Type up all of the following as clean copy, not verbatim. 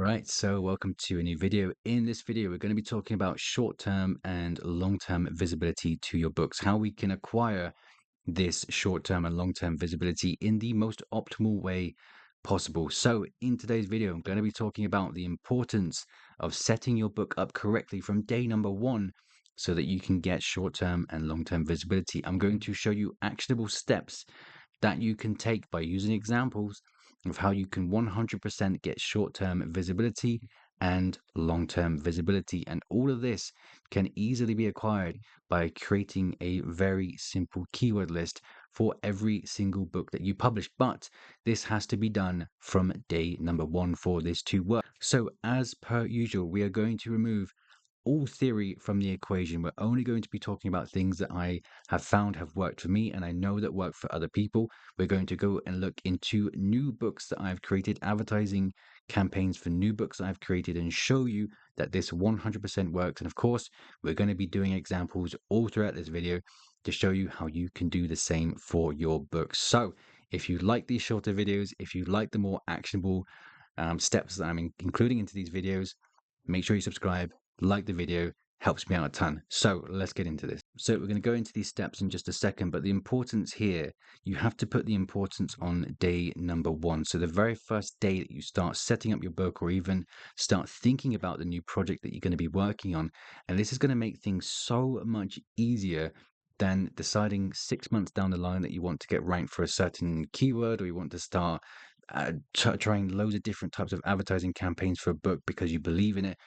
Right, so welcome to a new video. In this video, we're going to be talking about short-term and long-term visibility to your books, how we can acquire this short-term and long-term visibility in the most optimal way possible. So in today's video, I'm going to be talking about the importance of setting your book up correctly from day number one so that you can get short-term and long-term visibility. I'm going to show you actionable steps that you can take by using examples of how you can 100% get short-term visibility and long-term visibility. And all of this can easily be acquired by creating a very simple keyword list for every single book that you publish. But this has to be done from day number one for this to work. So as per usual, we are going to remove all theory from the equation. We're only going to be talking about things that I have found have worked for me and I know that work for other people. We're going to go and look into new books that I've created, advertising campaigns for new books that I've created, and show you that this 100% works. And of course, we're going to be doing examples all throughout this video to show you how you can do the same for your books. So if you like these shorter videos, if you like the more actionable steps that I'm including into these videos, make sure you subscribe, like the video, helps me out a ton. So let's get into this. So we're going to go into these steps in just a second, but the importance here, you have to put the importance on day number one. So the very first day that you start setting up your book or even start thinking about the new project that you're going to be working on. And this is going to make things so much easier than deciding 6 months down the line that you want to get ranked for a certain keyword, or you want to start trying loads of different types of advertising campaigns for a book because you believe in it.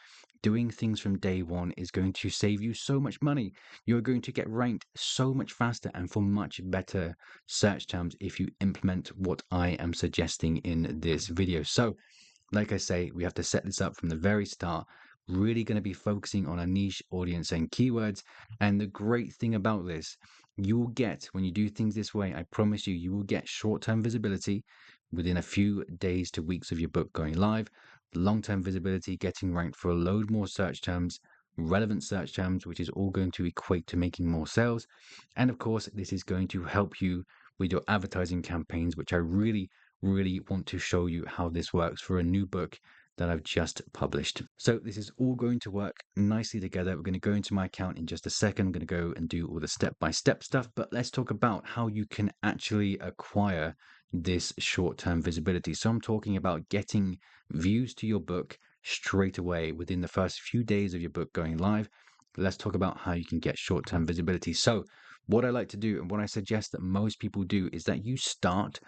Doing things from day one is going to save you so much money. You're going to get ranked so much faster and for much better search terms if you implement what I am suggesting in this video. So, like I say, we have to set this up from the very start. Really going to be focusing on a niche audience and keywords. And the great thing about this, you will get, when you do things this way, I promise you, you will get short-term visibility within a few days to weeks of your book going live, long-term visibility, getting ranked for a load more search terms, relevant search terms, which is all going to equate to making more sales. And of course, this is going to help you with your advertising campaigns, which I really want to show you how this works for a new book that I've just published. So this is all going to work nicely together. We're going to go into my account in just a second. I'm going to go and do all the step-by-step stuff, but let's talk about how you can actually acquire this short-term visibility. So I'm talking about getting views to your book straight away within the first few days of your book going live. Let's talk about how you can get short-term visibility. So what I like to do and what I suggest that most people do is that you start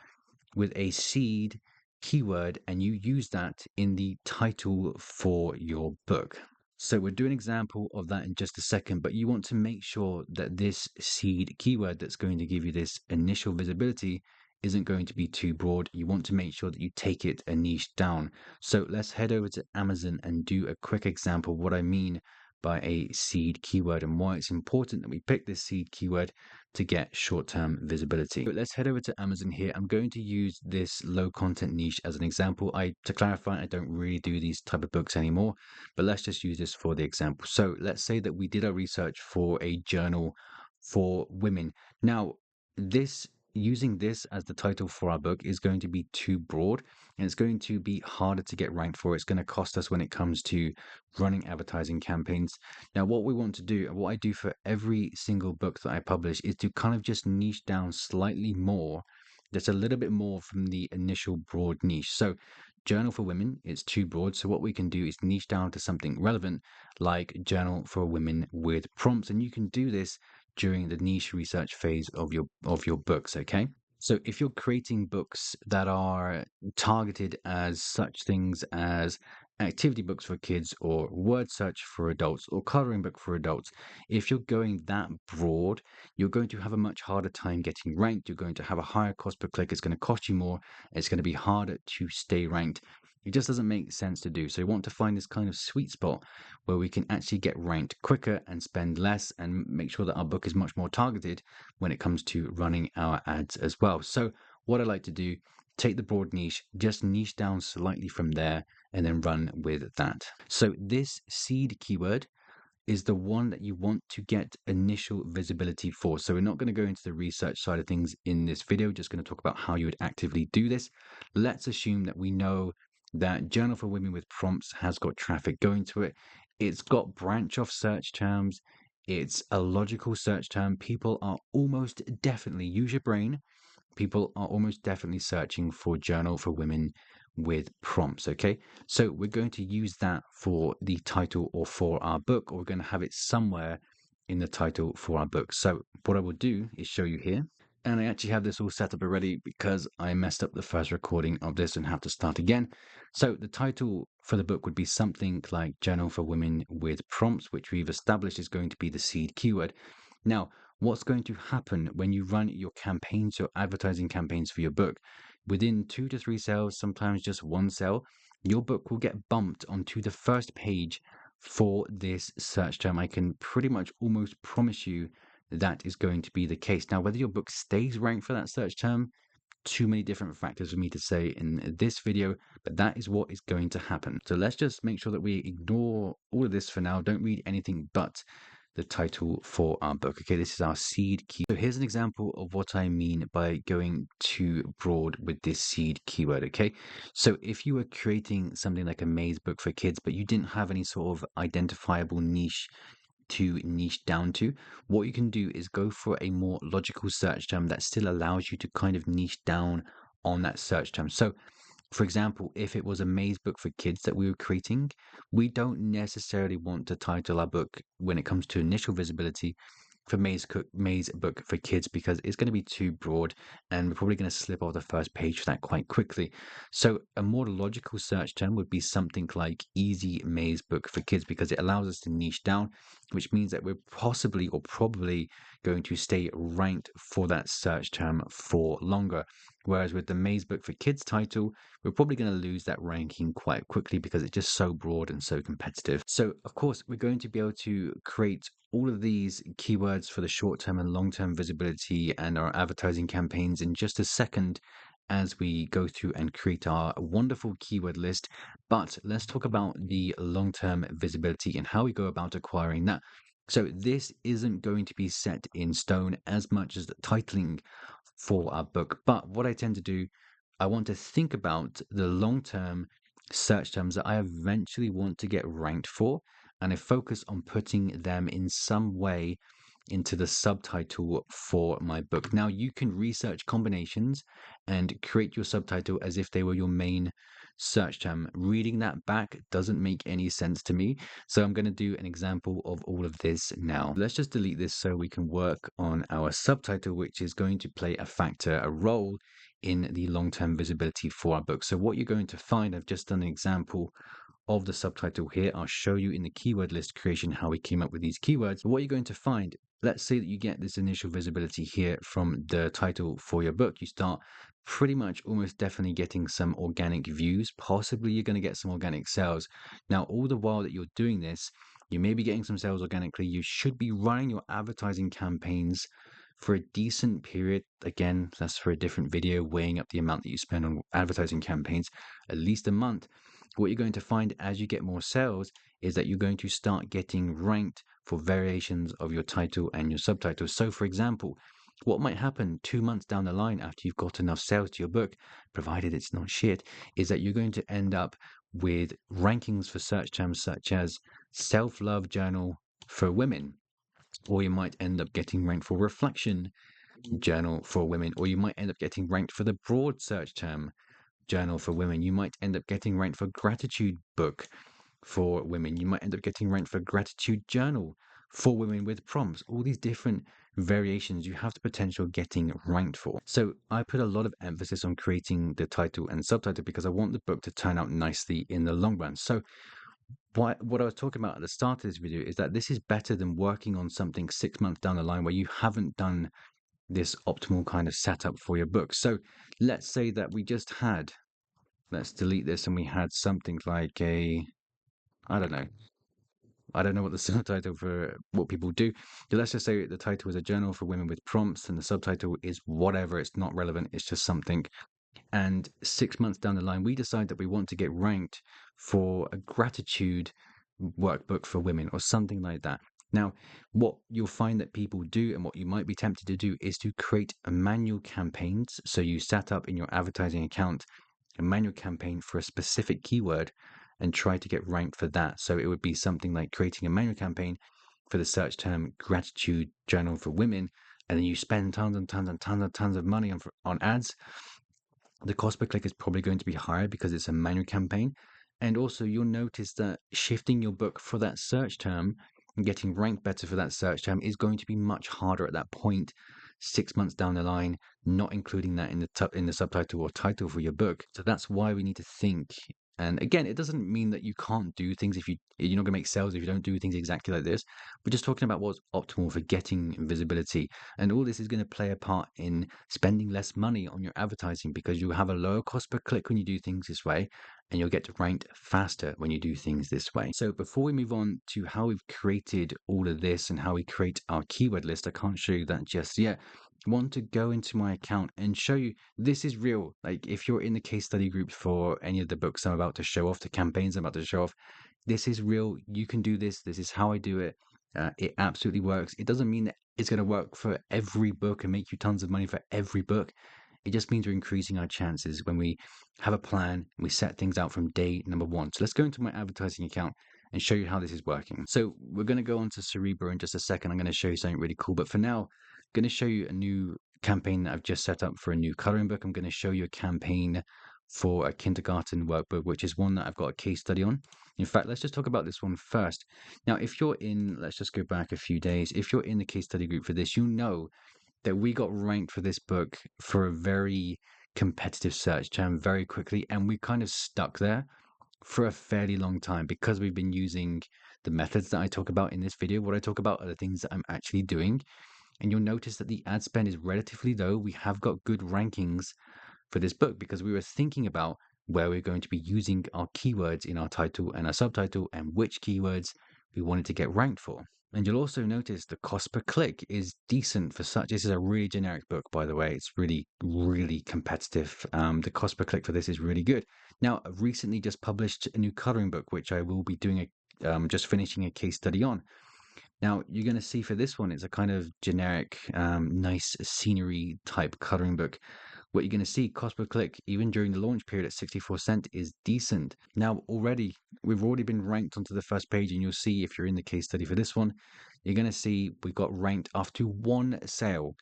with a seed keyword and you use that in the title for your book. So we'll do an example of that in just a second, but you want to make sure that this seed keyword that's going to give you this initial visibility isn't going to be too broad. You want to make sure that you take it a niche down. So let's head over to Amazon and do a quick example of what I mean by a seed keyword and why it's important that we pick this seed keyword to get short-term visibility. But let's head over to Amazon here. I'm going to use this low content niche as an example. To clarify, I don't really do these type of books anymore, but let's just use this for the example. So let's say that we did our research for a journal for women. Now, using this as the title for our book is going to be too broad and it's going to be harder to get ranked for. It's going to cost us when it comes to running advertising campaigns. Now, what we want to do and what I do for every single book that I publish is to kind of just niche down slightly more. That's a little bit more from the initial broad niche. So journal for women is too broad. So what we can do is niche down to something relevant like journal for women with prompts. And you can do this during the niche research phase of your books, okay? So if you're creating books that are targeted as such things as activity books for kids or word search for adults or coloring book for adults, if you're going that broad, you're going to have a much harder time getting ranked. You're going to have a higher cost per click. It's going to cost you more. It's going to be harder to stay ranked. It just doesn't make sense to do. So you want to find this kind of sweet spot where we can actually get ranked quicker and spend less and make sure that our book is much more targeted when it comes to running our ads as well. So what I like to do, take the broad niche, just niche down slightly from there and then run with that. So this seed keyword is the one that you want to get initial visibility for. So we're not going to go into the research side of things in this video, just going to talk about how you would actively do this. Let's assume that we know that Journal for Women with Prompts has got traffic going to it. It's got branch off search terms. It's a logical search term. People are almost definitely, use your brain, people are almost definitely searching for Journal for Women with Prompts. Okay, so we're going to use that for the title or for our book, or we're going to have it somewhere in the title for our book. So what I will do is show you here. And I actually have this all set up already because I messed up the first recording of this and have to start again. So the title for the book would be something like Journal for Women with Prompts, which we've established is going to be the seed keyword. Now, what's going to happen when you run your campaigns, your advertising campaigns for your book? Within 2 to 3 sales, sometimes just 1 sale, your book will get bumped onto the first page for this search term. I can pretty much almost promise you that is going to be the case. Now, whether your book stays ranked for that search term, too many different factors for me to say in this video, but that is what is going to happen. So let's just make sure that we ignore all of this for now. Don't read anything but the title for our book. Okay, this is our seed key. So here's an example of what I mean by going too broad with this seed keyword. Okay, so if you were creating something like a maze book for kids, but you didn't have any sort of identifiable niche to niche down to, what you can do is go for a more logical search term that still allows you to kind of niche down on that search term. So, for example, if it was a maze book for kids that we were creating, we don't necessarily want to title our book when it comes to initial visibility for maze book for kids, because it's going to be too broad and we're probably going to slip off the first page for that quite quickly. So a more logical search term would be something like easy maze book for kids, because it allows us to niche down, which means that we're possibly or probably going to stay ranked for that search term for longer. Whereas with the maze book for kids title, we're probably going to lose that ranking quite quickly because it's just so broad and so competitive. So of course, we're going to be able to create all of these keywords for the short-term and long-term visibility and our advertising campaigns in just a second as we go through and create our wonderful keyword list. But let's talk about the long-term visibility and how we go about acquiring that. So this isn't going to be set in stone as much as the titling for our book. But what I tend to do, I want to think about the long-term search terms that I eventually want to get ranked for, and I focus on putting them in some way into the subtitle for my book. Now, you can research combinations and create your subtitle as if they were your main search term. Reading that back doesn't make any sense to me, so I'm going to do an example of all of this now. Let's just delete this so we can work on our subtitle, which is going to play a factor, a role in the long-term visibility for our book. So what you're going to find, I've just done an example of the subtitle here. I'll show you in the keyword list creation how we came up with these keywords. What you're going to find, let's say that you get this initial visibility here from the title for your book. You start pretty much almost definitely getting some organic views. Possibly you're going to get some organic sales. Now, all the while that you're doing this, you may be getting some sales organically. You should be running your advertising campaigns for a decent period. Again, that's for a different video, weighing up the amount that you spend on advertising campaigns, at least a month. What you're going to find as you get more sales is that you're going to start getting ranked for variations of your title and your subtitle. So, for example, what might happen 2 months down the line after you've got enough sales to your book, provided it's not shit, is that you're going to end up with rankings for search terms such as self-love journal for women, or you might end up getting ranked for reflection journal for women, or you might end up getting ranked for the broad search term journal for women. You might end up getting ranked for gratitude book for women. You might end up getting ranked for gratitude journal for women with prompts. All these different variations you have the potential of getting ranked for. So I put a lot of emphasis on creating the title and subtitle because I want the book to turn out nicely in the long run. So what I was talking about at the start of this video is that this is better than working on something 6 months down the line where you haven't done this optimal kind of setup for your book. So let's say that we just had, let's delete this, and we had something like a, I don't know. I don't know what the subtitle for what people do. But let's just say the title is a journal for women with prompts, and the subtitle is whatever. It's not relevant. It's just something. And 6 months down the line, we decide that we want to get ranked for a gratitude workbook for women or something like that. Now, what you'll find that people do, and what you might be tempted to do, is to create a manual campaigns. So you set up in your advertising account a manual campaign for a specific keyword and try to get ranked for that. So it would be something like creating a manual campaign for the search term gratitude journal for women, and then you spend tons and tons and tons and tons of money on ads. The cost per click is probably going to be higher because it's a manual campaign. And also, you'll notice that shifting your book for that search term and getting ranked better for that search term is going to be much harder at that point, 6 months down the line, not including that in the subtitle or title for your book. So that's why we need to think. And again, it doesn't mean that you can't do things if you're not going to make sales if you don't do things exactly like this. We're just talking about what's optimal for getting visibility. And all this is going to play a part in spending less money on your advertising because you have a lower cost per click when you do things this way, and you'll get ranked faster when you do things this way. So before we move on to how we've created all of this and how we create our keyword list, I can't show you that just yet. I want to go into my account and show you this is real. Like if you're in the case study groups for any of the books I'm about to show off, the campaigns I'm about to show off, this is real. You can do this. This is how I do it. It absolutely works. It doesn't mean that it's going to work for every book and make you tons of money for every book. It just means we're increasing our chances when we have a plan and we set things out from day number one. So let's go into my advertising account and show you how this is working. So we're going to go on to Cerebro in just a second. I'm going to show you something really cool. But for now, I'm going to show you a new campaign that I've just set up for a new coloring book. I'm going to show you a campaign for a kindergarten workbook, which is one that I've got a case study on. In fact, let's just talk about this one first. Now, if you're in, let's just go back a few days. If you're in the case study group for this, you know that we got ranked for this book for a very competitive search term very quickly. And we kind of stuck there for a fairly long time because we've been using the methods that I talk about in this video. What I talk about are the things that I'm actually doing. And you'll notice that the ad spend is relatively low. We have got good rankings for this book because we were thinking about where we're going to be using our keywords in our title and our subtitle and which keywords we wanted to get ranked for. And you'll also notice the cost per click is decent for such. This is a really generic book, by the way. It's really, really competitive. The cost per click for this is really good. Now, I've recently just published a new coloring book, which I will be doing just finishing a case study on. Now, you're going to see for this one, it's a kind of generic, nice scenery type coloring book. What you're going to see, cost per click, even during the launch period at 64 cents, is decent. Now, we've already been ranked onto the first page, and you'll see if you're in the case study for this one, you're going to see we got ranked after one sale.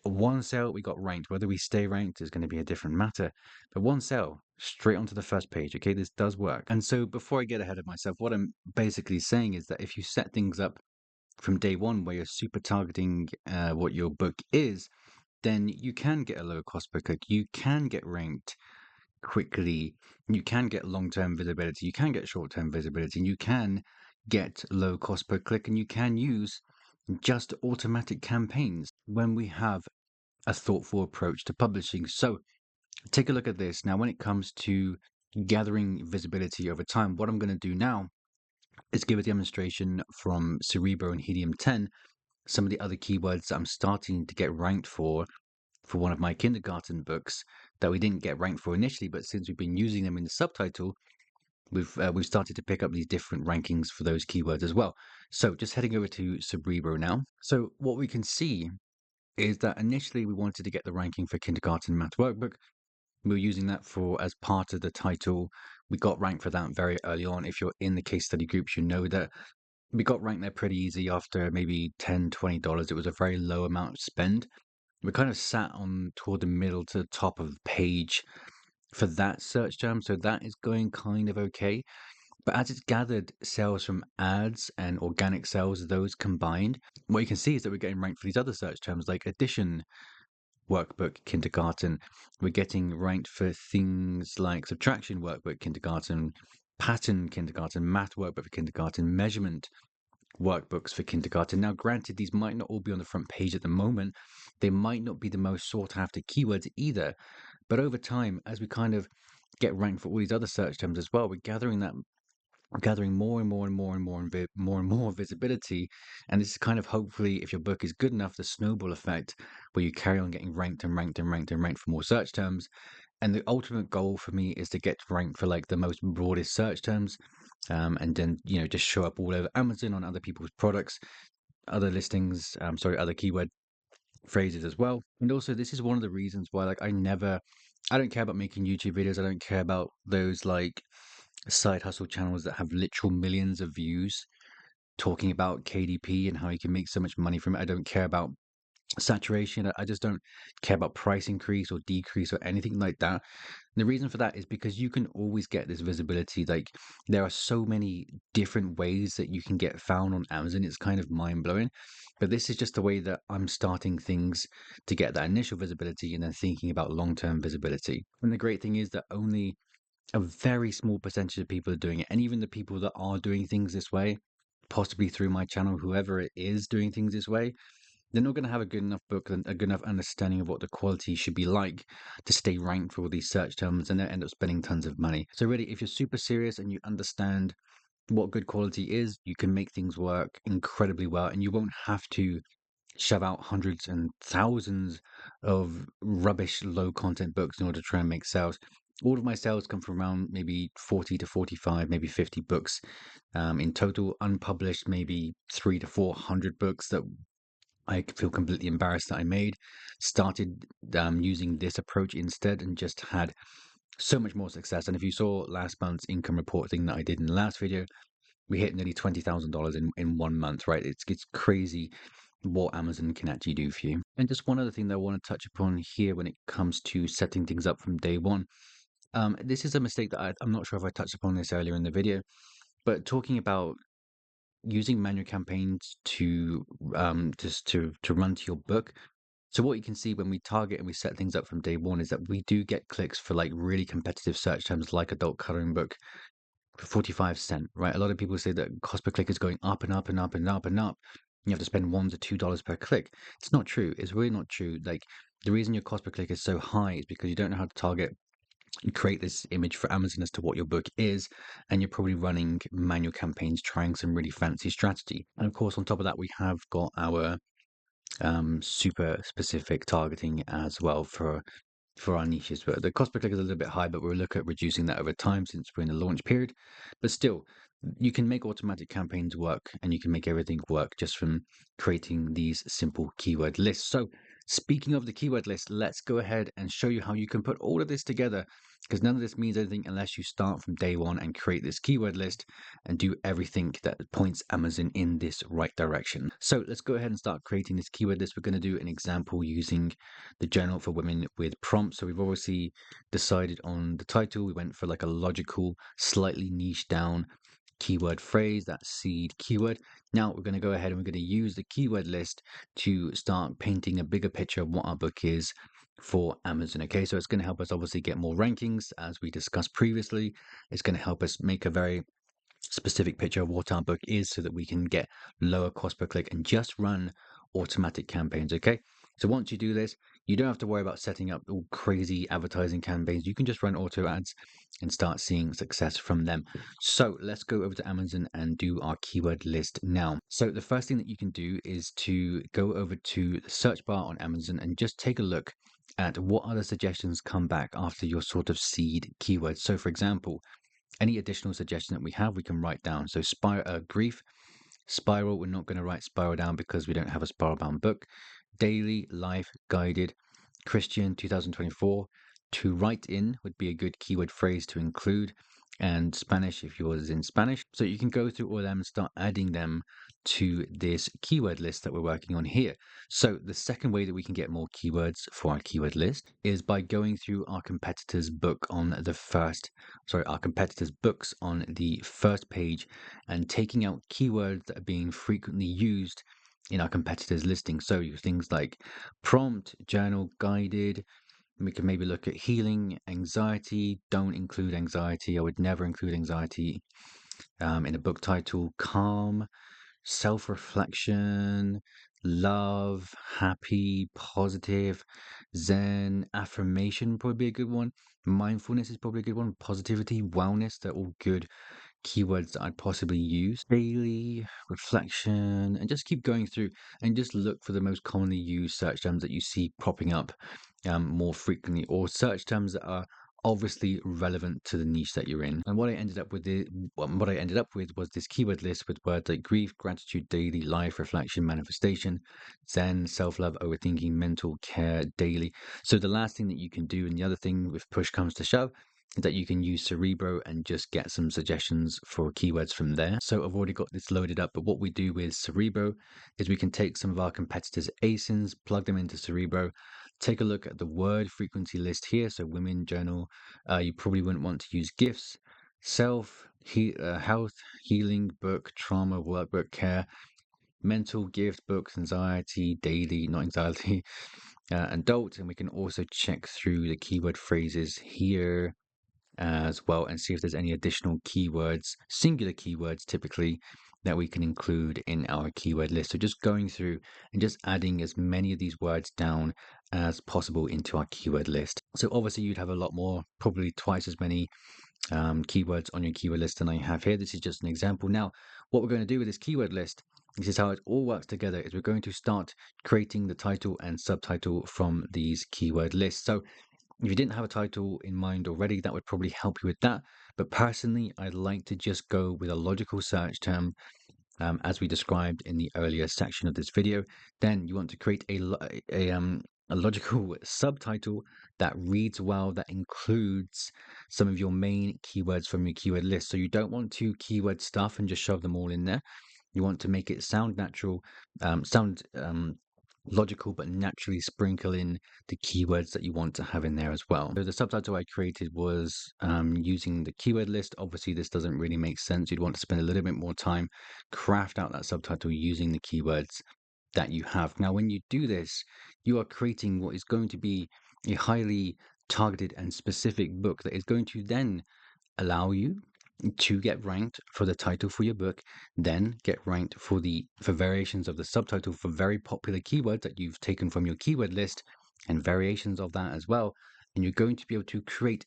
One sale, we got ranked. Whether we stay ranked is going to be a different matter. But one sale, straight onto the first page. Okay, this does work. And so before I get ahead of myself, what I'm basically saying is that if you set things up from day one where you're super targeting what your book is, then you can get a lower cost per click. You can get ranked quickly. You can get long-term visibility. You can get short-term visibility. And you can get low cost per click. And you can use just automatic campaigns when we have a thoughtful approach to publishing. So take a look at this. Now, when it comes to gathering visibility over time, what I'm going to do now is give a demonstration from Cerebro and Helium 10, some of the other keywords that I'm starting to get ranked for one of my kindergarten books that we didn't get ranked for initially, but since we've been using them in the subtitle, we've started to pick up these different rankings for those keywords as well. So just heading over to Cerebro now. So what we can see is that initially we wanted to get the ranking for kindergarten math workbook. We were using that for as part of the title. We got ranked for that very early on. If you're in the case study groups, you know that we got ranked there pretty easy after maybe $10, $20. It was a very low amount of spend. We kind of sat on toward the middle to the top of the page for that search term. So that is going kind of okay. But as it's gathered sales from ads and organic sales, those combined, what you can see is that we're getting ranked for these other search terms like addition, workbook, kindergarten. We're getting ranked for things like subtraction workbook, kindergarten, pattern kindergarten, math workbook for kindergarten, measurement workbooks for kindergarten. Now, granted, these might not all be on the front page at the moment. They might not be the most sought after keywords either. But over time, as we kind of get ranked for all these other search terms as well, we're gathering more and more and more and more and more and more visibility. And this is kind of hopefully, if your book is good enough, the snowball effect where you carry on getting ranked and ranked and ranked and ranked for more search terms. And the ultimate goal for me is to get ranked for like the most broadest search terms, and then just show up all over Amazon on other people's products, other listings, other keyword phrases as well. And also, this is one of the reasons why like I never I don't care about making YouTube videos. I don't care about those like side hustle channels that have literal millions of views talking about KDP and how you can make so much money from it. I don't care about saturation. I just don't care about price increase or decrease or anything like that. The reason for that is because you can always get this visibility. Like there are so many different ways that you can get found on Amazon. It's kind of mind blowing. But this is just the way that I'm starting things to get that initial visibility and then thinking about long term visibility. And the great thing is that only a very small percentage of people are doing it. And even the people that are doing things this way, possibly through my channel, whoever it is doing things this way, they're not going to have a good enough book and a good enough understanding of what the quality should be like to stay ranked for all these search terms, and they end up spending tons of money. So really, if you're super serious and you understand what good quality is, you can make things work incredibly well, and you won't have to shove out hundreds and thousands of rubbish low content books in order to try and make sales. All of my sales come from around maybe 40 to 45, maybe 50 books in total, unpublished, maybe 300 to 400 books that I feel completely embarrassed that I made. Started using this approach instead and just had so much more success. And if you saw last month's income report thing that I did in the last video, we hit nearly $20,000 in 1 month, right? It's crazy what Amazon can actually do for you. And just one other thing that I want to touch upon here when it comes to setting things up from day one. This is a mistake that I'm not sure if I touched upon this earlier in the video, but talking about using manual campaigns to just to run to your book. So what you can see when we target and we set things up from day one is that we do get clicks for like really competitive search terms like adult coloring book for 45 cent, right? A lot of people say that cost per click is going up and up and up and up and up. You have to spend $1 to $2 per click. It's not true. It's really not true. Like the reason your cost per click is so high is because you don't know how to target and create this image for Amazon as to what your book is, and you're probably running manual campaigns trying some really fancy strategy. And of course, on top of that, we have got our super specific targeting as well for our niches. But the cost per click is a little bit high, but we'll look at reducing that over time since we're in the launch period. But still, you can make automatic campaigns work and you can make everything work just from creating these simple keyword lists. So speaking of the keyword list, let's go ahead and show you how you can put all of this together, because none of this means anything unless you start from day one and create this keyword list and do everything that points Amazon in this right direction. So let's go ahead and start creating this keyword list. We're going to do an example using the Journal for Women with prompts. So we've obviously decided on the title. We went for like a logical, slightly niche down keyword phrase, that seed keyword. Now we're going to go ahead and we're going to use the keyword list to start painting a bigger picture of what our book is for Amazon. Okay, so it's going to help us obviously get more rankings as we discussed previously. It's going to help us make a very specific picture of what our book is so that we can get lower cost per click and just run automatic campaigns. Okay, so once you do this, you don't have to worry about setting up all crazy advertising campaigns. You can just run auto ads and start seeing success from them. So let's go over to Amazon and do our keyword list now. So the first thing that you can do is to go over to the search bar on Amazon and just take a look at what other suggestions come back after your sort of seed keywords. So for example, any additional suggestion that we have, we can write down. So grief, spiral, we're not going to write spiral down because we don't have a spiral bound book. Daily, life, guided, Christian, 2024. To write in would be a good keyword phrase to include, and Spanish if yours is in Spanish. So you can go through all of them and start adding them to this keyword list that we're working on here. So the second way that we can get more keywords for our keyword list is by going through our competitors' book on the our competitors' books on the first page and taking out keywords that are being frequently used in our competitors' listing. So things like prompt, journal, guided. We can maybe look at healing, anxiety. Don't include anxiety. I would never include anxiety in a book title. Calm, self-reflection, love, happy, positive, zen, affirmation probably be a good one. Mindfulness is probably a good one. Positivity, wellness, they're all good keywords that I'd possibly use. Daily, reflection, and just keep going through and just look for the most commonly used search terms that you see popping up more frequently, or search terms that are obviously relevant to the niche that you're in. And what I ended up with was this keyword list with words like grief, gratitude, daily, life, reflection, manifestation, zen, self-love, overthinking, mental care, daily. So the last thing that you can do, and the other thing if push comes to shove, that you can use Cerebro and just get some suggestions for keywords from there. So I've already got this loaded up, but what we do with Cerebro is we can take some of our competitors' ASINs, plug them into Cerebro, take a look at the word frequency list here. So women, journal, you probably wouldn't want to use gifts, health, healing, book, trauma, workbook, care, mental, gift, books, anxiety, daily, not anxiety, adult. And we can also check through the keyword phrases here as well and see if there's any additional keywords, singular keywords typically, that we can include in our keyword list. So just going through and just adding as many of these words down as possible into our keyword list. So obviously you'd have a lot more, probably twice as many keywords on your keyword list than I have here. This is just an example. Now, what we're going to do with this keyword list, this is how it all works together, is we're going to start creating the title and subtitle from these keyword lists. So if you didn't have a title in mind already, that would probably help you with that. But personally, I'd like to just go with a logical search term, as we described in the earlier section of this video. Then you want to create a logical subtitle that reads well, that includes some of your main keywords from your keyword list. So you don't want to keyword stuff and just shove them all in there. You want to make it sound natural, sound logical, but naturally sprinkle in the keywords that you want to have in there as well. So the subtitle I created was using the keyword list. Obviously, this doesn't really make sense. You'd want to spend a little bit more time, craft out that subtitle using the keywords that you have. Now, when you do this, you are creating what is going to be a highly targeted and specific book that is going to then allow you to get ranked for the title for your book, then get ranked for variations of the subtitle for very popular keywords that you've taken from your keyword list and variations of that as well. And you're going to be able to create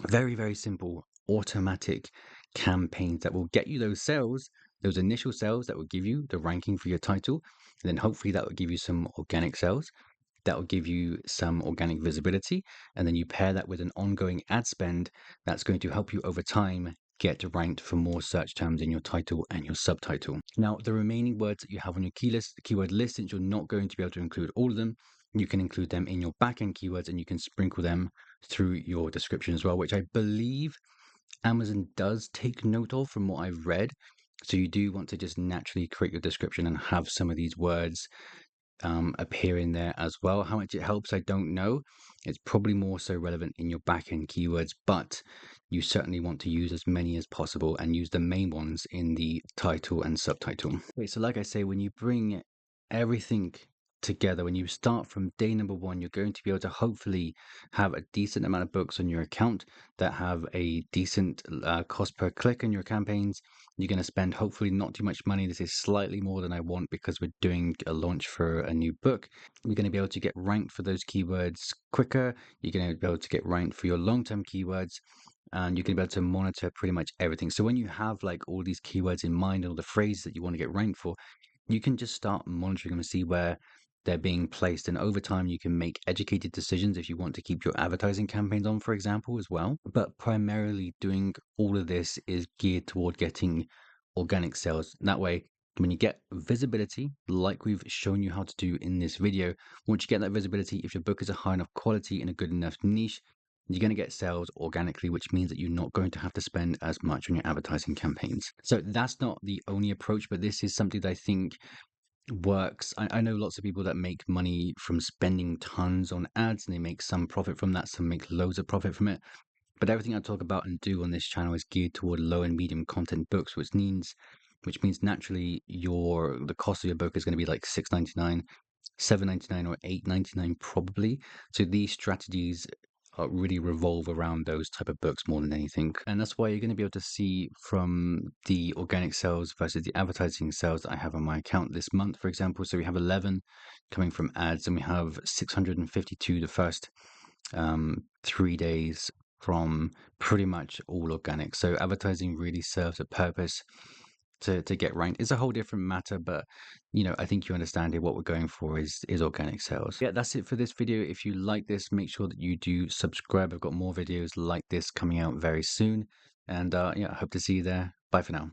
very, very simple automatic campaigns that will get you those sales, those initial sales that will give you the ranking for your title. And then hopefully that will give you some organic sales. That will give you some organic visibility. And then you pair that with an ongoing ad spend that's going to help you over time get ranked for more search terms in your title and your subtitle. Now, the remaining words that you have on your keyword list, since you're not going to be able to include all of them, you can include them in your backend keywords and you can sprinkle them through your description as well, which I believe Amazon does take note of from what I've read. So you do want to just naturally create your description and have some of these words appear in there as well. How much it helps, I don't know. It's probably more so relevant in your backend keywords, but you certainly want to use as many as possible and use the main ones in the title and subtitle. Okay, so like I say, when you bring everything together, when you start from day number one, you're going to be able to hopefully have a decent amount of books on your account that have a decent cost per click in your campaigns. You're going to spend hopefully not too much money. This is slightly more than I want because we're doing a launch for a new book. You're going to be able to get ranked for those keywords quicker. You're going to be able to get ranked for your long-term keywords, and you can be able to monitor pretty much everything. So when you have like all these keywords in mind, all the phrases that you want to get ranked for, you can just start monitoring them and see where they're being placed. And over time, you can make educated decisions if you want to keep your advertising campaigns on, for example, as well. But primarily doing all of this is geared toward getting organic sales. That way, when you get visibility, like we've shown you how to do in this video, once you get that visibility, if your book is a high enough quality in a good enough niche, you're going to get sales organically, which means that you're not going to have to spend as much on your advertising campaigns. So that's not the only approach, but this is something that I think works. I know lots of people that make money from spending tons on ads and they make some profit from that, some make loads of profit from it. But everything I talk about and do on this channel is geared toward low and medium content books, which means naturally the cost of your book is going to be like $6.99, $7.99, or $8.99 probably. So these strategies really revolve around those type of books more than anything. And that's why you're going to be able to see from the organic sales versus the advertising sales that I have on my account this month, for example. So we have 11 coming from ads and we have 652 the first 3 days from pretty much all organic. So advertising really serves a purpose to get ranked is a whole different matter. But I think you understand here what we're going for is organic sales. Yeah, that's it for this video. If you like this, make sure that you do subscribe. I've got more videos like this coming out very soon, and yeah, I hope to see you there. Bye for now.